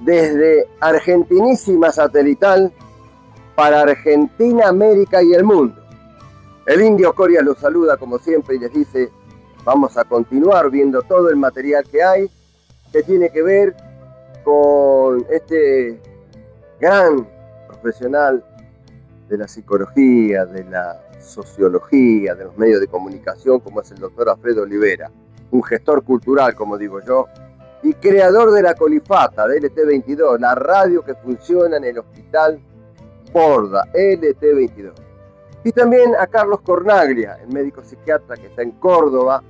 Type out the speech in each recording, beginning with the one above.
desde Argentinísima Satelital para Argentina, América y el mundo. El Indio Coria los saluda como siempre y les dice: vamos a continuar viendo todo el material que hay, que tiene que ver con este gran profesional de la psicología, de la sociología, de los medios de comunicación, como es el doctor Alfredo Olivera, un gestor cultural, como digo yo, y creador de la Colifata, de LT22, la radio que funciona en el Hospital Borda, LT22. Y también a Carlos Cornaglia, el médico psiquiatra que está en Córdoba,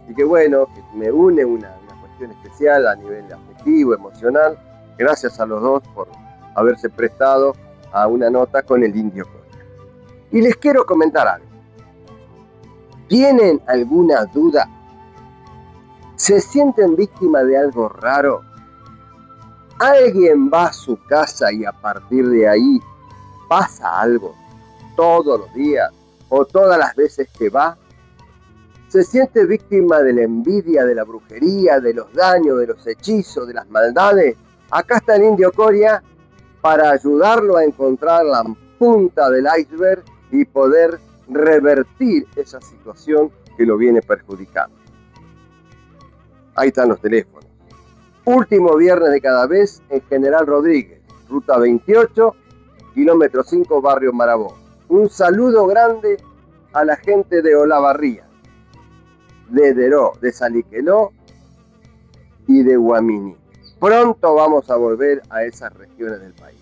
y que bueno, que me une una cuestión especial a nivel afectivo, emocional. Gracias a los dos por haberse prestado a una nota con el Indio Coria. Y les quiero comentar algo. ¿Tienen alguna duda? ¿Se sienten víctimas de algo raro? ¿Alguien va a su casa y a partir de ahí pasa algo todos los días o todas las veces que va? ¿Se siente víctima de la envidia, de la brujería, de los daños, de los hechizos, de las maldades? Acá está el Indio Coria para ayudarlo a encontrar la punta del iceberg y poder revertir esa situación que lo viene perjudicando. Ahí están los teléfonos. Último viernes de cada mes en General Rodríguez, ruta 28, kilómetro 5, barrio Marabó. Un saludo grande a la gente de Olavarría, de Deró, de Saliqueló y de Guaminí. Pronto vamos a volver a esas regiones del país.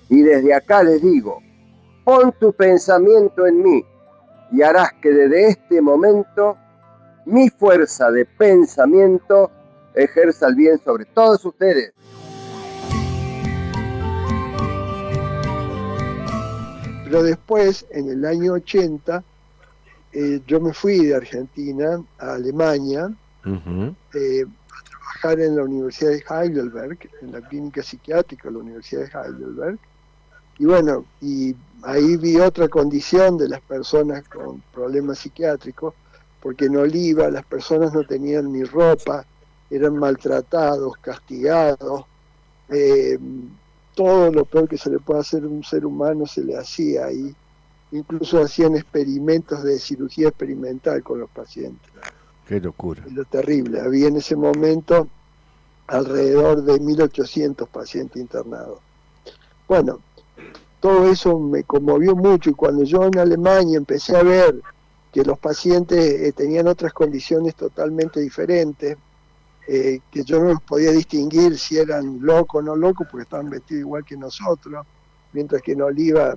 Y desde acá les digo: pon tu pensamiento en mí y harás que desde este momento mi fuerza de pensamiento ejerza el bien sobre todos ustedes. Pero después, en el año 80, yo me fui de Argentina a Alemania a trabajar en la Universidad de Heidelberg, en la clínica psiquiátrica de la Universidad de Heidelberg. Y bueno, y ahí vi otra condición de las personas con problemas psiquiátricos, porque en Oliva las personas no tenían ni ropa, eran maltratados, castigados, todo lo peor que se le puede hacer a un ser humano se le hacía ahí. Incluso hacían experimentos de cirugía experimental con los pacientes. Qué locura. Era terrible. Había en ese momento alrededor de 1.800 pacientes internados. Bueno, todo eso me conmovió mucho, y cuando yo en Alemania empecé a ver que los pacientes tenían otras condiciones totalmente diferentes, que yo no los podía distinguir si eran locos o no locos, porque estaban vestidos igual que nosotros, mientras que en Oliva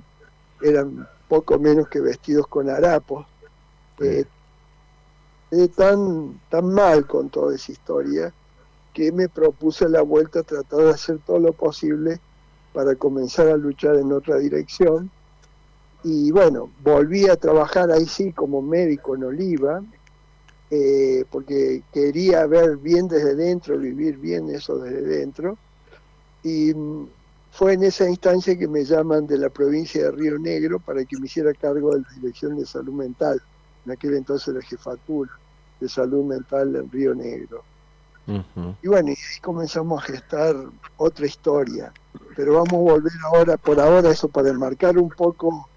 eran poco menos que vestidos con harapos. Tan mal con toda esa historia que me propuse la vuelta a tratar de hacer todo lo posible para comenzar a luchar en otra dirección. Y bueno, volví a trabajar ahí sí como médico en Oliva, porque quería ver bien desde dentro, vivir bien eso desde dentro. Y fue en esa instancia que me llaman de la provincia de Río Negro para que me hiciera cargo de la Dirección de Salud Mental, en aquel entonces la Jefatura de Salud Mental en Río Negro. Y bueno, y ahí comenzamos a gestar otra historia. Pero vamos a volver ahora, por ahora, eso para enmarcar un poco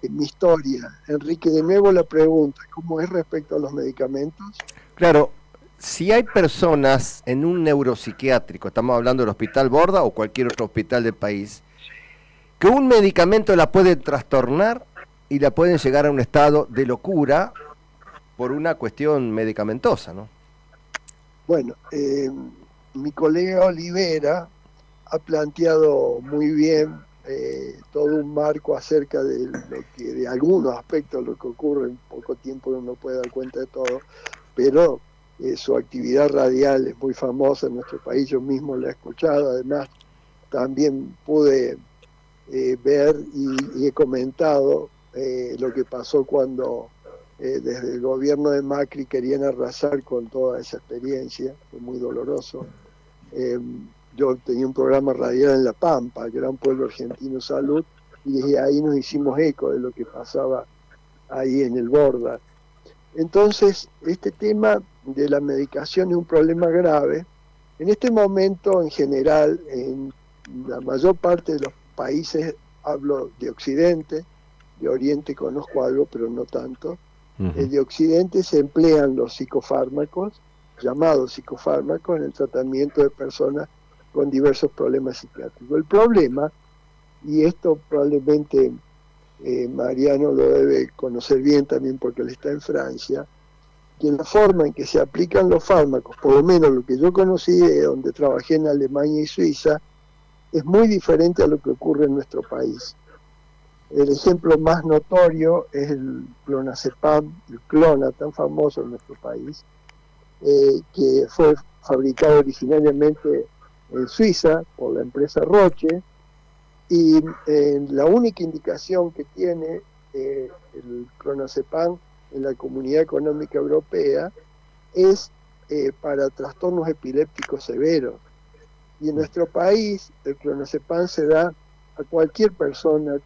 mi historia. Enrique, de nuevo la pregunta: ¿cómo es respecto a los medicamentos? Claro, si hay personas en un neuropsiquiátrico, estamos hablando del Hospital Borda o cualquier otro hospital del país, que un medicamento la puede trastornar y la pueden llegar a un estado de locura por una cuestión medicamentosa, ¿no? Bueno, mi colega Olivera ha planteado muy bien todo un marco acerca de lo que, de algunos aspectos de lo que ocurre en poco tiempo, uno no puede dar cuenta de todo, pero su actividad radial es muy famosa en nuestro país, yo mismo la he escuchado, además también pude ver y he comentado lo que pasó cuando desde el gobierno de Macri querían arrasar con toda esa experiencia, fue muy doloroso. Yo tenía un programa radial en La Pampa, Gran Pueblo Argentino Salud, y desde ahí nos hicimos eco de lo que pasaba ahí en el Borda. Entonces, este tema de la medicación es un problema grave. En este momento, en general, en la mayor parte de los países, hablo de Occidente, de Oriente conozco algo, pero no tanto, de Occidente se emplean los psicofármacos, llamados psicofármacos, en el tratamiento de personas con diversos problemas psiquiátricos. El problema, y esto probablemente Mariano lo debe conocer bien también porque él está en Francia, que la forma en que se aplican los fármacos, por lo menos lo que yo conocí donde trabajé en Alemania y Suiza, es muy diferente a lo que ocurre en nuestro país. El ejemplo más notorio es el clonazepam, el clona tan famoso en nuestro país, que fue fabricado originariamente en Suiza por la empresa Roche, y la única indicación que tiene el clonazepam en la Comunidad Económica Europea es para trastornos epilépticos severos. Y en nuestro país el clonazepam se da a cualquier persona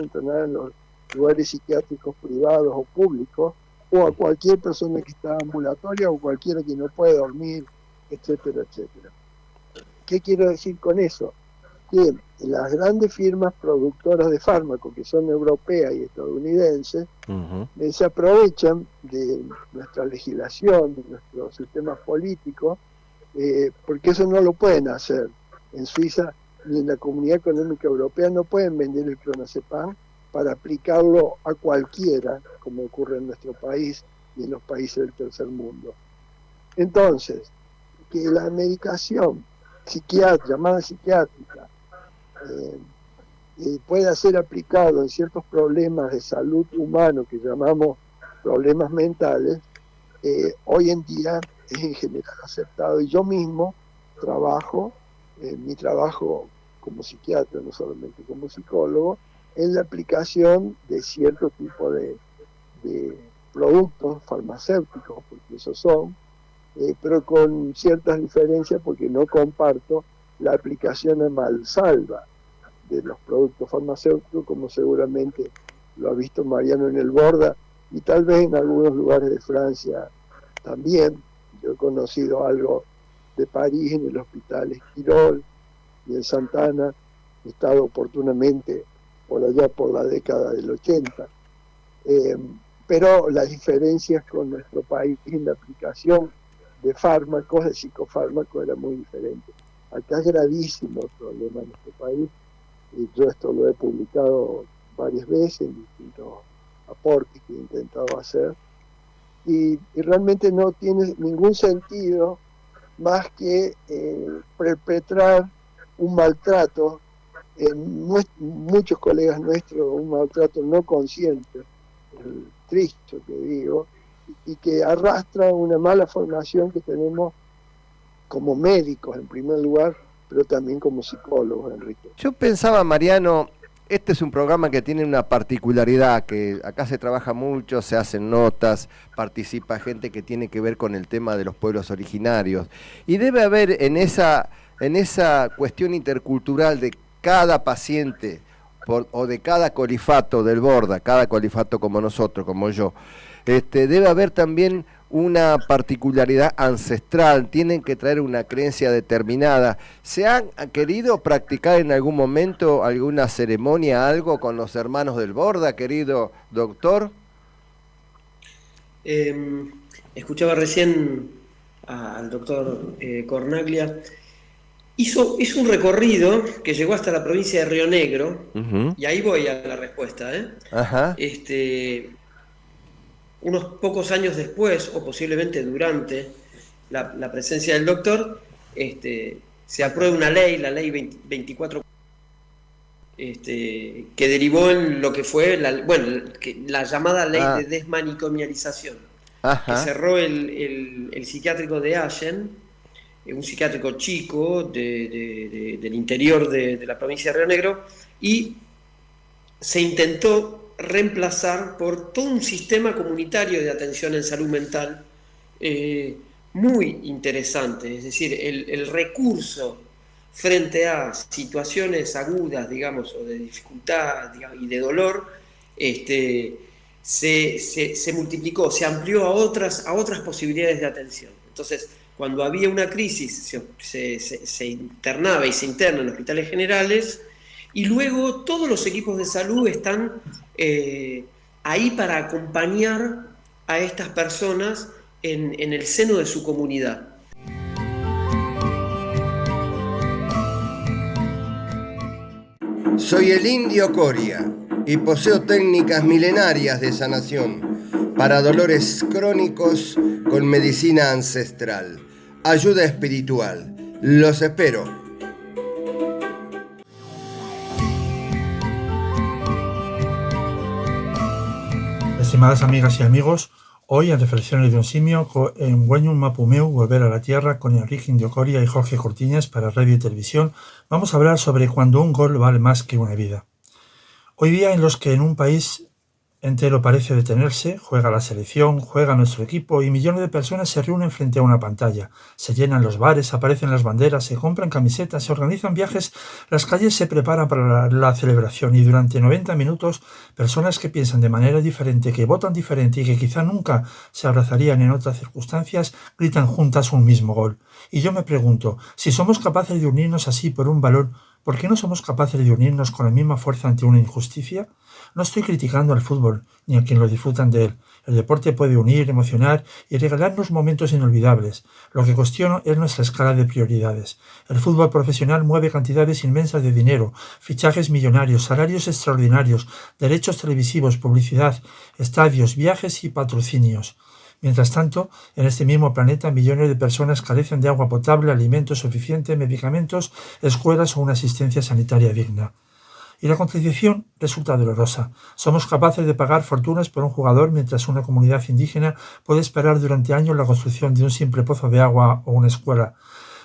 internada en los lugares psiquiátricos privados o públicos, o a cualquier persona que está ambulatoria, o cualquiera que no puede dormir, etcétera, etcétera. ¿Qué quiero decir con eso? Que las grandes firmas productoras de fármacos, que son europeas y estadounidenses, se aprovechan de nuestra legislación, de nuestros sistemas políticos, porque eso no lo pueden hacer. En Suiza ni en la Comunidad Económica Europea no pueden vender el clonazepam para aplicarlo a cualquiera, como ocurre en nuestro país y en los países del tercer mundo. Entonces, que la medicación llamada psiquiátrica pueda ser aplicado en ciertos problemas de salud humano que llamamos problemas mentales, hoy en día es en general aceptado, y yo mismo trabajo, mi trabajo como psiquiatra, no solamente como psicólogo, en la aplicación de cierto tipo de productos farmacéuticos, porque esos son, pero con ciertas diferencias, porque no comparto la aplicación a mansalva de los productos farmacéuticos, como seguramente lo ha visto Mariano en el Borda, y tal vez en algunos lugares de Francia también. Yo he conocido algo de París en el Hospital Esquirol y en Santana, he estado oportunamente por allá por la década del 80. Pero las diferencias con nuestro país en la aplicación de fármacos, de psicofármacos, era muy diferente. Acá es gravísimo el problema en nuestro país, y yo esto lo he publicado varias veces en distintos aportes que he intentado hacer, y realmente no tiene ningún sentido más que perpetrar un maltrato en muchos colegas nuestros, un maltrato no consciente, triste que digo, y que arrastra una mala formación que tenemos como médicos en primer lugar, pero también como psicólogos, Enrique. Yo pensaba, Mariano, este es un programa que tiene una particularidad, que acá se trabaja mucho, se hacen notas, participa gente que tiene que ver con el tema de los pueblos originarios, y debe haber en esa cuestión intercultural de cada paciente o de cada colifato del Borda, cada colifato como nosotros, como yo, debe haber también una particularidad ancestral, tienen que traer una creencia determinada. ¿Se han querido practicar en algún momento alguna ceremonia, algo con los hermanos del Borda, querido doctor? Escuchaba recién al doctor Cornaglia. Hizo un recorrido que llegó hasta la provincia de Río Negro, y ahí voy a la respuesta. Ajá. Unos pocos años después, o posiblemente durante la presencia del doctor, se aprueba una ley, la ley 24, que derivó en lo que fue la llamada ley de desmanicomialización, que cerró el psiquiátrico de Allen, un psiquiátrico chico del interior de la provincia de Río Negro, y se intentó reemplazar por todo un sistema comunitario de atención en salud mental muy interesante. Es decir, el recurso frente a situaciones agudas, digamos, o de dificultad, digamos, y de dolor, se multiplicó, se amplió a otras posibilidades de atención. Entonces, cuando había una crisis, se internaba y se interna en hospitales generales, y luego todos los equipos de salud están ahí para acompañar a estas personas en el seno de su comunidad. Soy el Indio Coria y poseo técnicas milenarias de sanación para dolores crónicos con medicina ancestral. Ayuda espiritual. Los espero. Estimadas amigas y amigos, hoy en Reflexiones de un Simio, en Hueñum Mapumeu, Volver a la Tierra, con Enrique Indio Coria y Jorge Cortiñas para Radio y Televisión, vamos a hablar sobre cuando un gol vale más que una vida. Hoy día en los que en un país entero parece detenerse, juega la selección, juega nuestro equipo y millones de personas se reúnen frente a una pantalla. Se llenan los bares, aparecen las banderas, se compran camisetas, se organizan viajes, las calles se preparan para la celebración y durante 90 minutos personas que piensan de manera diferente, que votan diferente y que quizá nunca se abrazarían en otras circunstancias, gritan juntas un mismo gol. Y yo me pregunto, si somos capaces de unirnos así por un valor, ¿por qué no somos capaces de unirnos con la misma fuerza ante una injusticia? No estoy criticando al fútbol, ni a quien lo disfrutan de él. El deporte puede unir, emocionar y regalarnos momentos inolvidables. Lo que cuestiono es nuestra escala de prioridades. El fútbol profesional mueve cantidades inmensas de dinero, fichajes millonarios, salarios extraordinarios, derechos televisivos, publicidad, estadios, viajes y patrocinios. Mientras tanto, en este mismo planeta, millones de personas carecen de agua potable, alimentos suficientes, medicamentos, escuelas o una asistencia sanitaria digna. Y la contradicción resulta dolorosa. Somos capaces de pagar fortunas por un jugador mientras una comunidad indígena puede esperar durante años la construcción de un simple pozo de agua o una escuela.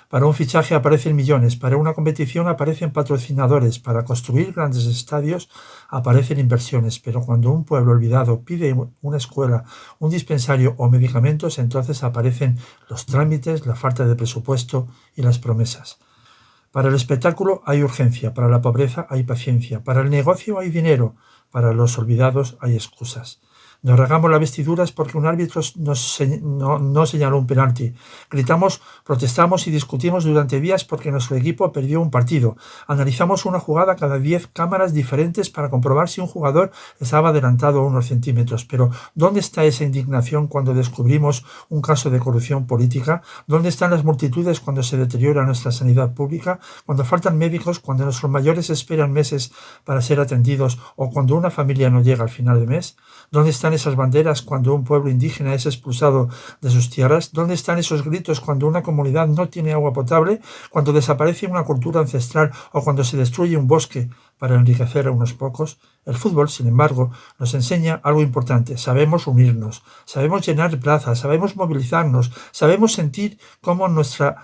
Para un fichaje aparecen millones, para una competición aparecen patrocinadores, para construir grandes estadios aparecen inversiones, pero cuando un pueblo olvidado pide una escuela, un dispensario o medicamentos, entonces aparecen los trámites, la falta de presupuesto y las promesas. Para el espectáculo hay urgencia, para la pobreza hay paciencia, para el negocio hay dinero, para los olvidados hay excusas. Nos rasgamos las vestiduras porque un árbitro no señaló un penalti. Gritamos, protestamos y discutimos durante días porque nuestro equipo perdió un partido. Analizamos una jugada cada 10 cámaras diferentes para comprobar si un jugador estaba adelantado unos centímetros. Pero ¿dónde está esa indignación cuando descubrimos un caso de corrupción política? ¿Dónde están las multitudes cuando se deteriora nuestra sanidad pública? Cuando faltan médicos, cuando nuestros mayores esperan meses para ser atendidos o cuando una familia no llega al final de mes. ¿Dónde están esas banderas cuando un pueblo indígena es expulsado de sus tierras? ¿Dónde están esos gritos cuando una comunidad no tiene agua potable, cuando desaparece una cultura ancestral o cuando se destruye un bosque para enriquecer a unos pocos? El fútbol, sin embargo, nos enseña algo importante. Sabemos unirnos, sabemos llenar plazas, sabemos movilizarnos, sabemos sentir cómo mostrar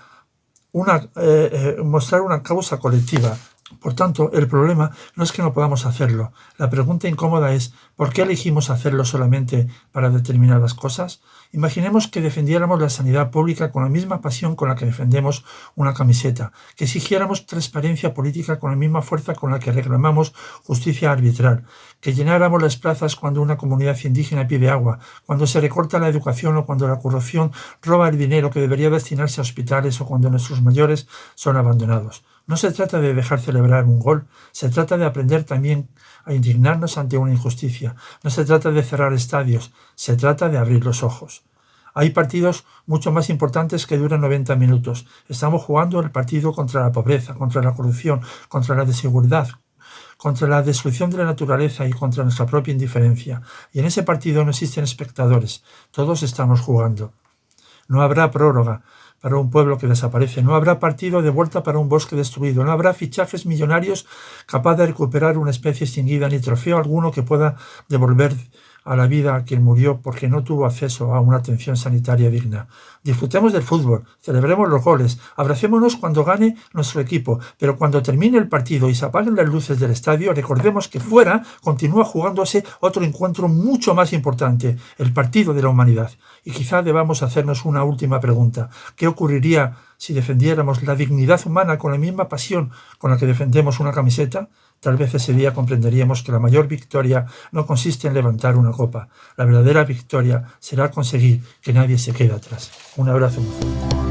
una causa colectiva. Por tanto, el problema no es que no podamos hacerlo. La pregunta incómoda es ¿por qué elegimos hacerlo solamente para determinadas cosas? Imaginemos que defendiéramos la sanidad pública con la misma pasión con la que defendemos una camiseta, que exigiéramos transparencia política con la misma fuerza con la que reclamamos justicia arbitral, que llenáramos las plazas cuando una comunidad indígena pide agua, cuando se recorta la educación o cuando la corrupción roba el dinero que debería destinarse a hospitales o cuando nuestros mayores son abandonados. No se trata de dejar celebrar un gol, se trata de aprender también a indignarnos ante una injusticia. No se trata de cerrar estadios, se trata de abrir los ojos. Hay partidos mucho más importantes que duran 90 minutos. Estamos jugando el partido contra la pobreza, contra la corrupción, contra la desigualdad, contra la destrucción de la naturaleza y contra nuestra propia indiferencia. Y en ese partido no existen espectadores, todos estamos jugando. No habrá prórroga para un pueblo que desaparece, no habrá partido de vuelta para un bosque destruido, no habrá fichajes millonarios capaz de recuperar una especie extinguida, ni trofeo alguno que pueda devolver a la vida a quien murió porque no tuvo acceso a una atención sanitaria digna. Disfrutemos del fútbol, celebremos los goles, abracémonos cuando gane nuestro equipo, pero cuando termine el partido y se apaguen las luces del estadio, recordemos que fuera continúa jugándose otro encuentro mucho más importante, el partido de la humanidad. Y quizá debamos hacernos una última pregunta. ¿Qué ocurriría si defendiéramos la dignidad humana con la misma pasión con la que defendemos una camiseta? Tal vez ese día comprenderíamos que la mayor victoria no consiste en levantar una copa. La verdadera victoria será conseguir que nadie se quede atrás. Un abrazo muy fuerte.